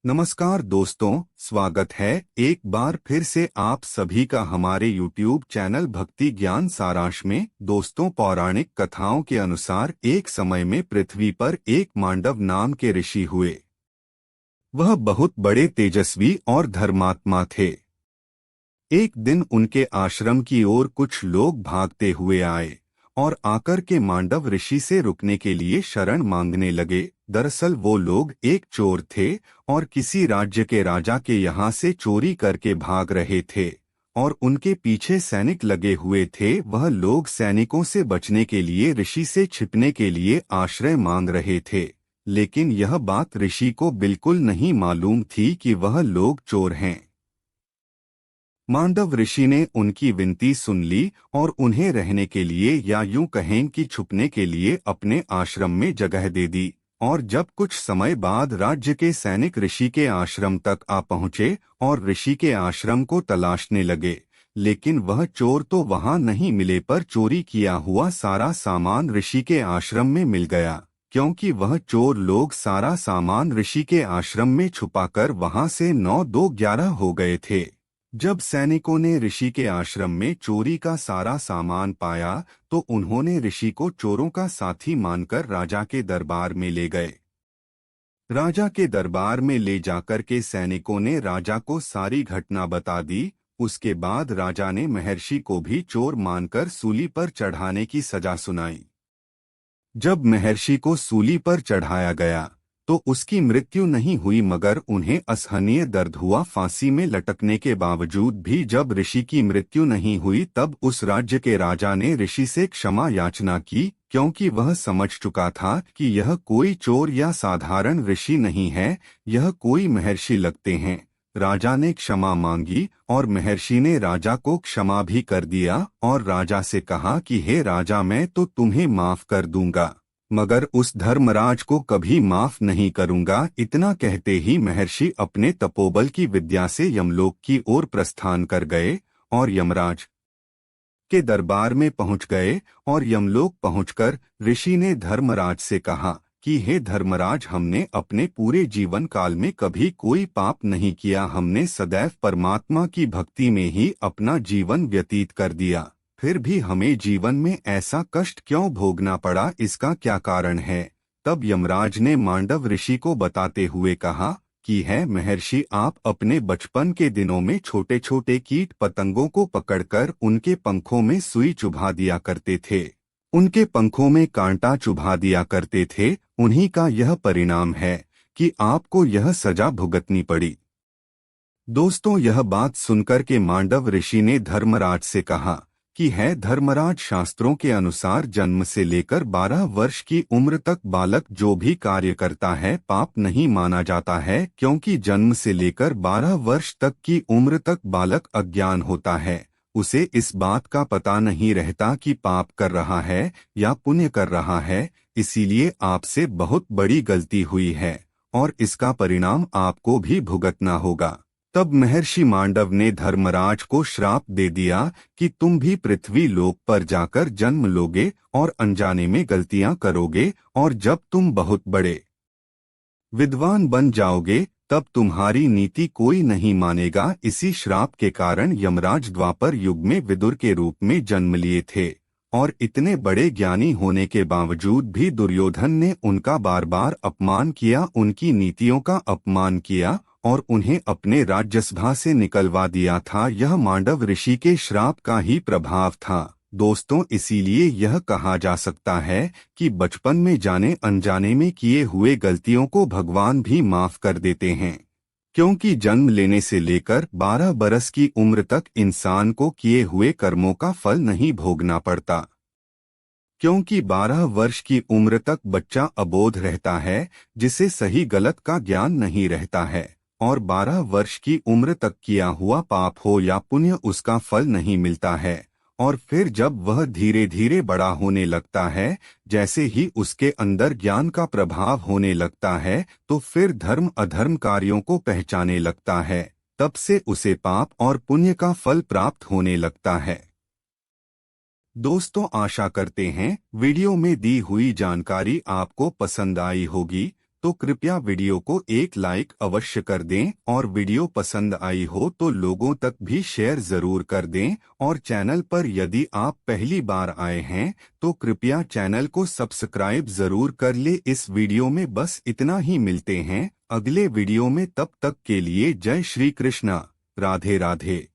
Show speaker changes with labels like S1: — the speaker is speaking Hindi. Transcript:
S1: नमस्कार दोस्तों, स्वागत है एक बार फिर से आप सभी का हमारे YouTube चैनल भक्ति ज्ञान सारांश में। दोस्तों, पौराणिक कथाओं के अनुसार एक समय में पृथ्वी पर एक मांडव नाम के ऋषि हुए। वह बहुत बड़े तेजस्वी और धर्मात्मा थे। एक दिन उनके आश्रम की ओर कुछ लोग भागते हुए आए और आकर के मांडव ऋषि से रुकने के लिए शरण मांगने लगे। दरअसल वो लोग एक चोर थे और किसी राज्य के राजा के यहाँ से चोरी करके भाग रहे थे और उनके पीछे सैनिक लगे हुए थे। वह लोग सैनिकों से बचने के लिए ऋषि से छिपने के लिए आश्रय मांग रहे थे, लेकिन यह बात ऋषि को बिल्कुल नहीं मालूम थी कि वह लोग चोर हैं। मांडव ऋषि ने उनकी विनती सुन ली और उन्हें रहने के लिए या यूं कहें कि छुपने के लिए अपने आश्रम में जगह दे दी। और जब कुछ समय बाद राज्य के सैनिक ऋषि के आश्रम तक आ पहुंचे और ऋषि के आश्रम को तलाशने लगे, लेकिन वह चोर तो वहां नहीं मिले, पर चोरी किया हुआ सारा सामान ऋषि के आश्रम में मिल गया, क्योंकि वह चोर लोग सारा सामान ऋषि के आश्रम में छुपाकर वहां से 9-2-11 हो गए थे। जब सैनिकों ने ऋषि के आश्रम में चोरी का सारा सामान पाया तो उन्होंने ऋषि को चोरों का साथी मानकर राजा के दरबार में ले गए। राजा के दरबार में ले जाकर के सैनिकों ने राजा को सारी घटना बता दी। उसके बाद राजा ने महर्षि को भी चोर मानकर सूली पर चढ़ाने की सजा सुनाई। जब महर्षि को सूली पर चढ़ाया गया तो उसकी मृत्यु नहीं हुई, मगर उन्हें असहनीय दर्द हुआ। फांसी में लटकने के बावजूद भी जब ऋषि की मृत्यु नहीं हुई, तब उस राज्य के राजा ने ऋषि से क्षमा याचना की, क्योंकि वह समझ चुका था कि यह कोई चोर या साधारण ऋषि नहीं है, यह कोई महर्षि लगते हैं। राजा ने क्षमा मांगी और महर्षि ने राजा को क्षमा भी कर दिया और राजा से कहा कि हे राजा, मैं तो तुम्हें माफ कर दूंगा, मगर उस धर्मराज को कभी माफ नहीं करूंगा। इतना कहते ही महर्षि अपने तपोबल की विद्या से यमलोक की ओर प्रस्थान कर गए और यमराज के दरबार में पहुंच गए। और यमलोक पहुंचकर ऋषि ने धर्मराज से कहा कि हे धर्मराज, हमने अपने पूरे जीवन काल में कभी कोई पाप नहीं किया, हमने सदैव परमात्मा की भक्ति में ही अपना जीवन व्यतीत कर दिया, फिर भी हमें जीवन में ऐसा कष्ट क्यों भोगना पड़ा, इसका क्या कारण है। तब यमराज ने मांडव ऋषि को बताते हुए कहा कि है महर्षि, आप अपने बचपन के दिनों में छोटे छोटे कीट पतंगों को पकड़कर उनके पंखों में सुई चुभा दिया करते थे, उनके पंखों में कांटा चुभा दिया करते थे। उन्हीं का यह परिणाम है कि आपको यह सजा भुगतनी पड़ी। दोस्तों, यह बात सुनकर के मांडव ऋषि ने धर्मराज से कहा कि है धर्मराज, शास्त्रों के अनुसार जन्म से लेकर 12 वर्ष की उम्र तक बालक जो भी कार्य करता है पाप नहीं माना जाता है, क्योंकि जन्म से लेकर 12 वर्ष तक की उम्र तक बालक अज्ञान होता है, उसे इस बात का पता नहीं रहता कि पाप कर रहा है या पुण्य कर रहा है। इसीलिए आपसे बहुत बड़ी गलती हुई है और इसका परिणाम आपको भी भुगतना होगा। तब महर्षि मांडव ने धर्मराज को श्राप दे दिया कि तुम भी पृथ्वी लोक पर जाकर जन्म लोगे और अनजाने में गलतियां करोगे, और जब तुम बहुत बड़े विद्वान बन जाओगे तब तुम्हारी नीति कोई नहीं मानेगा। इसी श्राप के कारण यमराज द्वापर युग में विदुर के रूप में जन्म लिए थे, और इतने बड़े ज्ञानी होने के बावजूद भी दुर्योधन ने उनका बार बार अपमान किया, उनकी नीतियों का अपमान किया और उन्हें अपने राज्यसभा से निकलवा दिया था। यह मांडव ऋषि के श्राप का ही प्रभाव था। दोस्तों, इसीलिए यह कहा जा सकता है कि बचपन में जाने अनजाने में किए हुए गलतियों को भगवान भी माफ कर देते हैं, क्योंकि जन्म लेने से लेकर 12 बरस की उम्र तक इंसान को किए हुए कर्मों का फल नहीं भोगना पड़ता, क्योंकि 12 वर्ष की उम्र तक बच्चा अबोध रहता है, जिसे सही गलत का ज्ञान नहीं रहता है, और 12 वर्ष की उम्र तक किया हुआ पाप हो या पुण्य उसका फल नहीं मिलता है। और फिर जब वह धीरे धीरे बड़ा होने लगता है, जैसे ही उसके अंदर ज्ञान का प्रभाव होने लगता है, तो फिर धर्म अधर्म कार्यों को पहचाने लगता है, तब से उसे पाप और पुण्य का फल प्राप्त होने लगता है। दोस्तों, आशा करते हैं वीडियो में दी हुई जानकारी आपको पसंद आई होगी। तो कृपया वीडियो को एक लाइक अवश्य कर दें और वीडियो पसंद आई हो तो लोगों तक भी शेयर जरूर कर दें। और चैनल पर यदि आप पहली बार आए हैं तो कृपया चैनल को सब्सक्राइब जरूर कर ले। इस वीडियो में बस इतना ही, मिलते हैं अगले वीडियो में, तब तक के लिए जय श्री कृष्णा, राधे राधे।